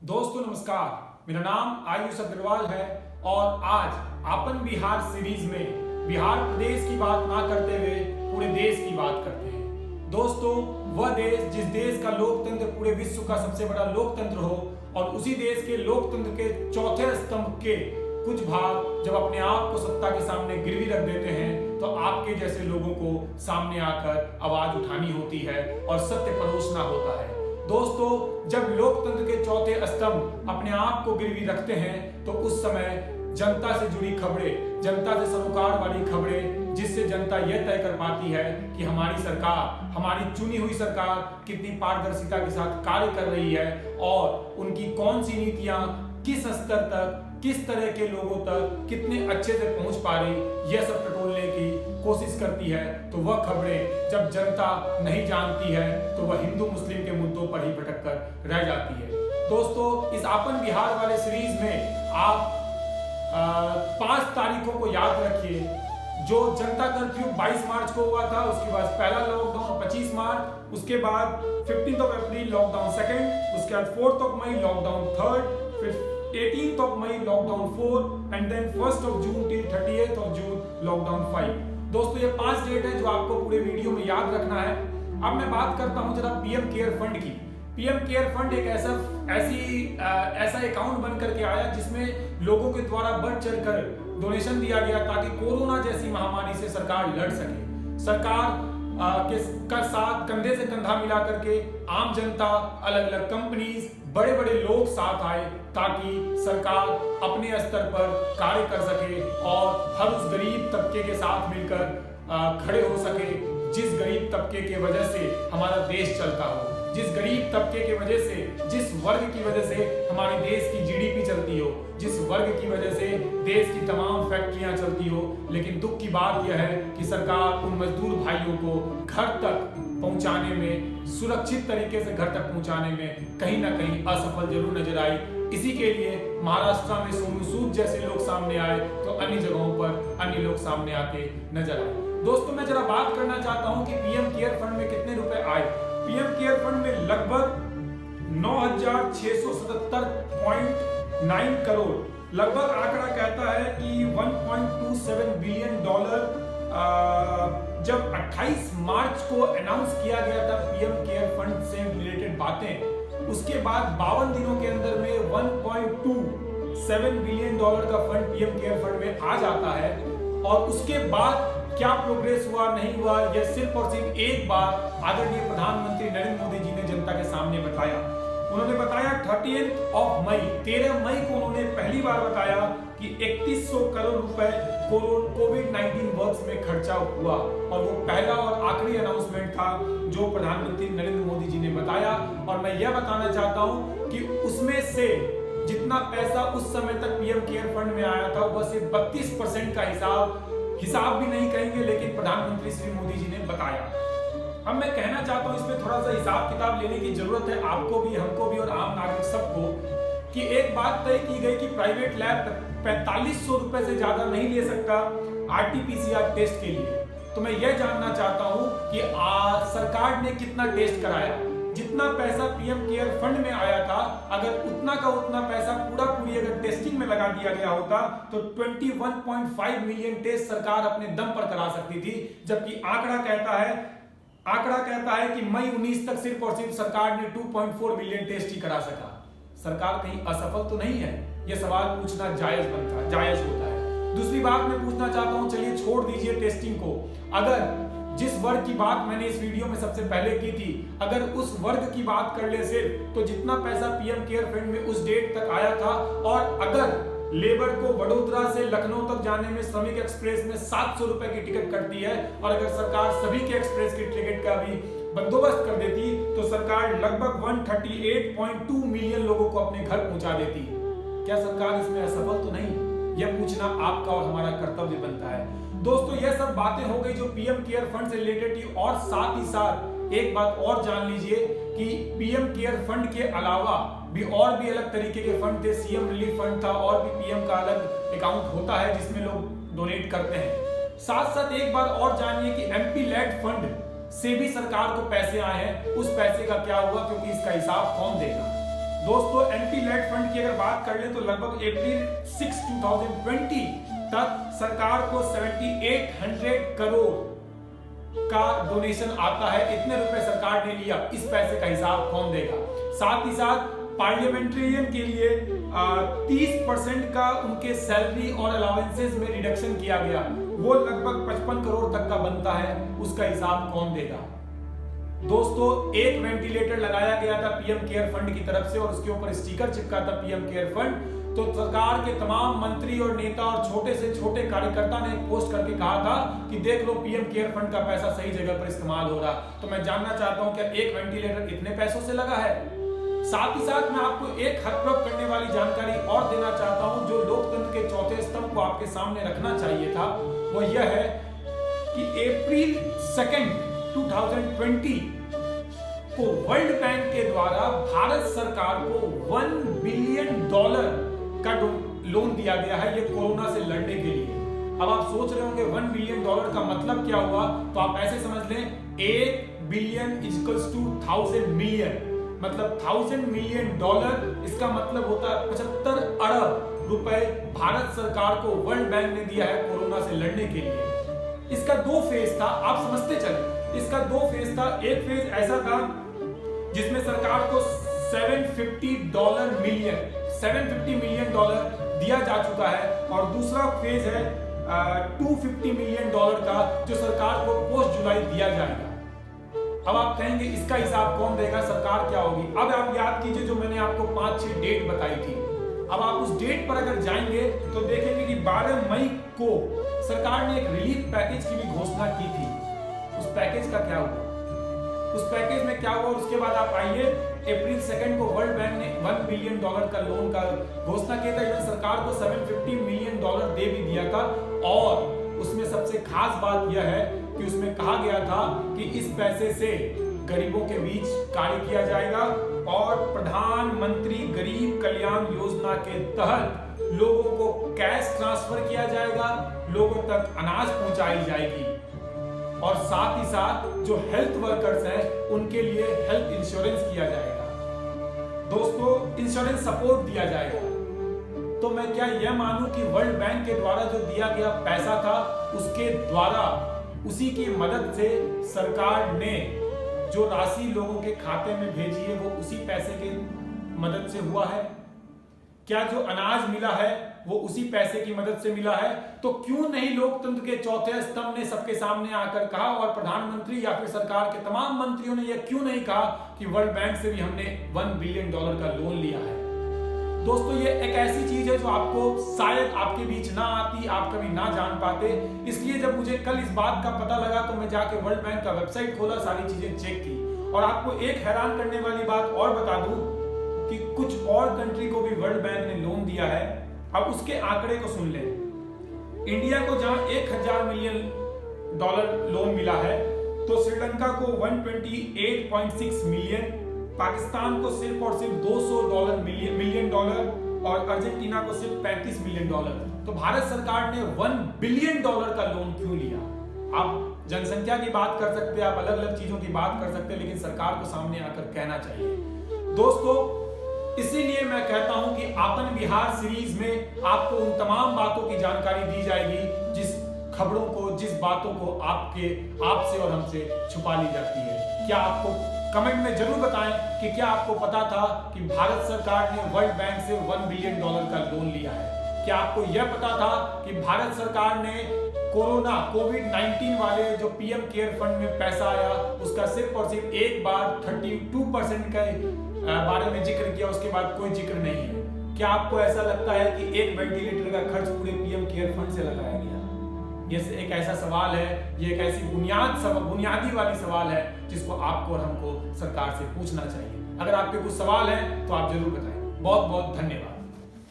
दोस्तों नमस्कार, मेरा नाम आयुष अग्रवाल है और आज अपन बिहार सीरीज में बिहार प्रदेश की बात ना करते हुए पूरे देश की बात करते हैं। दोस्तों, वह देश जिस देश का लोकतंत्र पूरे विश्व का सबसे बड़ा लोकतंत्र हो और उसी देश के लोकतंत्र के चौथे स्तंभ के कुछ भाग जब अपने आप को सत्ता के सामने गिरवी रख देते हैं तो आपके जैसे लोगों को सामने आकर आवाज उठानी होती है और सत्य परोसना होता है। दोस्तों, जब लोकतंत्र के चौथे स्तंभ अपने आप को गिरवी रखते हैं तो उस समय जनता से जुड़ी खबरें, जनता से सरोकार वाली खबरें, जिससे जनता यह तय कर पाती है कि हमारी सरकार, हमारी चुनी हुई सरकार कितनी पारदर्शिता के साथ कार्य कर रही है और उनकी कौन सी नीतियां किस स्तर तक, किस तरह के लोगों तक कितने अच्छे से पहुंच पा रही, यह सब टटोलने की कोशिश करती है। तो वह खबरें जब जनता नहीं जानती है तो वह हिंदू मुस्लिम के मुद्दों पर ही भटक कर रह जाती है। दोस्तों, इस अपन बिहार वाले सीरीज में आप 5 तारीखों को याद रखिए। जो जनता कर्फ्यू 22 मार्च को हुआ था, उसके बाद पहला लॉकडाउन 25 मार्च, उसके बाद 15 अप्रैल लॉकडाउन सेकंड, उसके बाद 4 मई लॉकडाउन थर्ड, फिर 18 मई lockdown 4 and then 1 June till 30 June lockdown 5। दोस्तों, ये 5 डेट है जो आपको पूरे वीडियो में याद रखना है। अब मैं बात करता हूं जरा पीएम केयर फंड की। पीएम केयर फंड एक ऐसा अकाउंट बन करके आया जिसमें लोगों के द्वारा बढ़ चढ़कर डोनेशन दिया गया ताकि कोरोना जैसी महामारी से सरकार लड़ सके। सरकार के साथ कंधे से कंधा मिला करके आम जनता, अलग अलग कंपनीज, बड़े बड़े लोग साथ आए ताकि सरकार अपने स्तर पर कार्य कर सके और हर उस गरीब तबके के साथ मिलकर खड़े हो सके जिस गरीब तबके के वजह से हमारा देश चलता हो, जिस गरीब तबके के वजह से, जिस वर्ग की वजह से हमारे देश की जीडीपी चलती हो, जिस वर्ग की वजह से देश की तमाम फैक्ट्रियां चलती हो। लेकिन दुख की बात यह है कि सरकार उन मजदूर भाइयों को घर तक पहुंचाने में, सुरक्षित तरीके से घर तक पहुंचाने में कहीं ना कहीं असफल जरूर नजर आई। इसी के लिए महाराष्ट्र में सोनू सूद जैसे लोग सामने आए तो अन्य जगहों पर अन्य लोग सामने आते नजर आए। दोस्तों, मैं जरा बात करना चाहता हूं कि पीएम केयर फंड में कितने रुपए आए। पीएम केयर फंड में लगभग 9,677.9 करोड़, लगभग आंकड़ा कहता है कि $1.27 बिलियन जब 28 मार्च को अनाउंस किया गया था पीएम केयर फंड से रिलेटेड बातें, उसके बाद 52 दिनों के अंदर में $1.27 बिलियन का फंड पीएम केयर फंड में आ जाता है। और उसके बाद क्या प्रोग्रेस हुआ, नहीं हुआ, यह सिर्फ और सिर्फ एक बार आदरणीय प्रधानमंत्री नरेंद्र मोदी जी ने जनता के सामने बताया। उन्होंने बताया 13 मई को उन्होंने पहली बार बताया कि 3100 करोड़ रुपए कोविड-19 वर्क्स में खर्चा हुआ और वो पहला और आखिरी अनाउंसमेंट था जो प्रधानमंत्री नरेंद्र मोदी जी ने बताया। और मैं यह बताना चाहता हूं कि उसमें से जितना पैसा उस समय तक पीएम केयर फंड में आया था वह सिर्फ 32% का हिसाब भी नहीं कहेंगे, लेकिन प्रधानमंत्री श्री मोदी जी ने बताया। अब मैं कहना चाहता हूं इसमें थोड़ा सा हिसाब किताब लेने की जरूरत है आपको भी, हमको भी और आम नागरिक सबको, कि एक बात तय की गई कि प्राइवेट लैब 4500 रुपए से ज्यादा नहीं ले सकता आरटीपीसीआर टेस्ट के लिए। तो मैं यह जानना चाहता हूं कि सरकार ने कितना टेस्ट कराया। जितना पैसा पीएम केयर फंड में आया था, अगर उतना का उतना पैसा पूरी अगर टेस्टिंग में लगा दिया गया होता तो 21.5 मिलियन टेस्ट सरकार अपने दम पर करा सकती थी। जबकि आंकड़ा कहता है कि मई 19 तक सिर्फ और सिर्फ सरकार ने 2.4 मिलियन टेस्ट ही करा सका। सरकार कहीं असफल तो नहीं है? यह सवाल पूछना जायज होता है। दूसरी बात मैं पूछना चाहता हूं, चलिए छोड़ दीजिए टेस्टिंग को, अगर जिस वर्ग की बात मैंने इस वीडियो में सबसे पहले की थी, अगर उस वर्ग की बात कर ले सिर्फ, तो जितना पैसा पीएम केयर फंड में उस डेट तक आया था, और अगर लेबर को वडोदरा से लखनऊ तक जाने में श्रमिक एक्सप्रेस में 700 रुपए की टिकट कटती है, और अगर सरकार सभी के एक्सप्रेस की टिकट का भी बंदोबस्त कर देती तो सरकार लगभग 138.2 मिलियन लोगों को अपने घर पहुंचा देती। क्या सरकार इसमें असफल तो नहीं? यह पूछना आपका और हमारा कर्तव्य बनता है। दोस्तों, यह सब बातें हो गई जो पीएम केयर फंड से रिलेटेड थी। और साथ ही साथ एक बात और जान लीजिए कि पीएम केयर फंड के अलावा भी और भी अलग तरीके के फंड थे। सीएम रिलीफ फंड था और भी पीएम का अलग अकाउंट होता है जिसमें लोग डोनेट करते हैं। साथ साथ एक बार और जानिए कि एमपी लेड फंड से भी सरकार को पैसे आए हैं। उस पैसे का क्या हुआ, क्योंकि इसका हिसाब कौन देगा? दोस्तों एंटी लेट फंड की अगर बात कर ले तो लगभग अप्रैल 6, 2020 तक सरकार को 7800 करोड़ का डोनेशन आता है। इतने रुपए सरकार ने लिया, इस पैसे का हिसाब कौन देगा? साथ ही साथ पार्लियामेंट्रियन के लिए 30% का उनके सैलरी और अलाउंसेस में रिडक्शन किया गया, वो लगभग 55 करोड़ तक का बनता है, उसका हिसाब कौन देगा? दोस्तों एक वेंटिलेटर लगाया गया था पीएम केयर फंड की तरफ से और उसके ऊपर स्टिकर चिपका था पीएम केयर फंड। तो सरकार के तमाम मंत्री और नेता और छोटे से छोटे कार्यकर्ता ने पोस्ट करके कहा था कि देख लो पीएम केयर फंड का पैसा सही जगह पर इस्तेमाल हो रहा। तो मैं जानना चाहता हूं क्या एक वेंटिलेटर इतने पैसों से लगा है? साथ ही साथ मैं आपको एक हतप्रभ करने वाली जानकारी और देना चाहता हूं जो लोकतंत्र के चौथे स्तंभ को आपके सामने रखना चाहिए था। वो यह है कि अप्रैल 2, 2020 को वर्ल्ड बैंक के द्वारा भारत सरकार को $1 बिलियन का लोन दिया गया है, ये कोरोना से लड़ने के लिए। अब आप सोच रहे होंगे $1 बिलियन का मतलब क्या हुआ? तो आप ऐसे समझ लें 1 बिलियन = 1000 मिलियन, मतलब $1000 मिलियन। इसका मतलब होता है 75 अरब रुपए भारत सरकार को वर्ल्ड बैंक ने दिया है कोरोना से लड़ने के लिए। इसका 2 फेज था, आप समझते चले। इसका 2 फेज था। एक फेज ऐसा था जिसमें सरकार को $750 मिलियन दिया जा चुका है और दूसरा फेज है $250 मिलियन का जो सरकार को पोस्ट जुलाई दिया जाएगा। अब आप कहेंगे इसका हिसाब कौन देगा, सरकार क्या होगी? अब आप याद कीजिए जो मैंने आपको 5-6 डेट बताई थी। अब आप उस डेट पर अगर जाएंगे तो देखेंगे कि 12 मई को सरकार ने एक रिलीफ पैकेज की भी घोषणा की थी। उस पैकेज का क्या हुआ? उस पैकेज में क्या हुआ उसके बाद आप आइए। अप्रैल 2 को वर्ल्ड बैंक ने $1 बिलियन का लोन का घोषणा किया था। इवन सरकार को $750 मिलियन दे भी दिया था और उसमें सबसे खास बात यह है कि उसमें कहा गया था कि इस पैसे से गरीबों के बीच कार्य किया जाएगा और प्रधानमंत्री गरीब कल्याण योजना के तहत लोगों को कैश ट्रांसफर किया जाएगा, लोगों तक अनाज पहुंचाई जाएगी और साथ ही साथ जो हेल्थ वर्कर्स हैं उनके लिए हेल्थ इंश्योरेंस किया जाएगा। दोस्तों इंश्योरेंस सपोर्ट दिया जाएगा। तो मैं क्या यह मानूं कि वर्ल्ड बैंक के द्वारा जो दिया गया पैसा था उसके द्वारा उसी की मदद से सरकार ने जो राशि लोगों के खाते में भेजी है वो उसी पैसे की मदद से हुआ है? क्या जो अनाज मिला है वो उसी पैसे की मदद से मिला है? तो क्यों नहीं लोकतंत्र के चौथे स्तंभ ने सबके सामने आकर कहा और प्रधानमंत्री या फिर सरकार के तमाम मंत्रियों ने यह क्यों नहीं कहा कि वर्ल्ड बैंक से भी हमने $1 बिलियन का लोन लिया है? दोस्तों ये एक ऐसी चीज है जो आपको शायद आपके बीच ना आती, आप कभी ना जान पाते। इसलिए जब मुझे कल इस बात का पता लगा तो मैं जाके वर्ल्ड बैंक का वेबसाइट खोला, सारी चीजें चेक की और आपको एक हैरान करने वाली बात और बता दूं कि कुछ और कंट्री को भी वर्ल्ड बैंक ने लोन दिया है। अब उसके आंकड़े को सुन लें। इंडिया को जहां $1000 मिलियन लोन मिला है तो श्रीलंका को $128.6 मिलियन, पाकिस्तान को सिर्फ और सिर्फ $200 मिलियन और अर्जेंटीना को सिर्फ $35 मिलियन। तो भारत सरकार ने $1 बिलियन का लोन क्यों लिया? आप जनसंख्या की बात कर सकते हैं, आप अलग अलग चीजों की बात कर सकते हैं, लेकिन सरकार को सामने आकर कहना चाहिए। दोस्तों इसीलिए मैं कहता हूं कि आपन बिहार सीरीज में आपको उन तमाम बातों की जानकारी दी जाएगी जिस खबरों को, जिस बातों को आपसे और हमसे छुपा ली जाती है। क्या आपको कमेंट में जरूर बताएं कि क्या आपको पता था कि भारत सरकार ने वर्ल्ड बैंक से $1 बिलियन का लोन लिया है? क्या आपको यह पता था कि भारत सरकार ने कोविड-19 वाले जो पीएम केयर फंड में पैसा आया उसका सिर्फ और सिर्फ एक बार 32% के बारे में जिक्र किया, उसके बाद कोई जिक्र नहीं है? क्या आपको ऐसा लगता है कि एक वेंटिलेटर का खर्च पूरे पीएम केयर फंड से लगाया गया? ये एक ऐसा सवाल है, ये एक ऐसी बुनियादी वाली सवाल है जिसको आपको और हमको सरकार से पूछना चाहिए। अगर आपके कुछ सवाल हैं तो आप जरूर बताएं। बहुत बहुत धन्यवाद।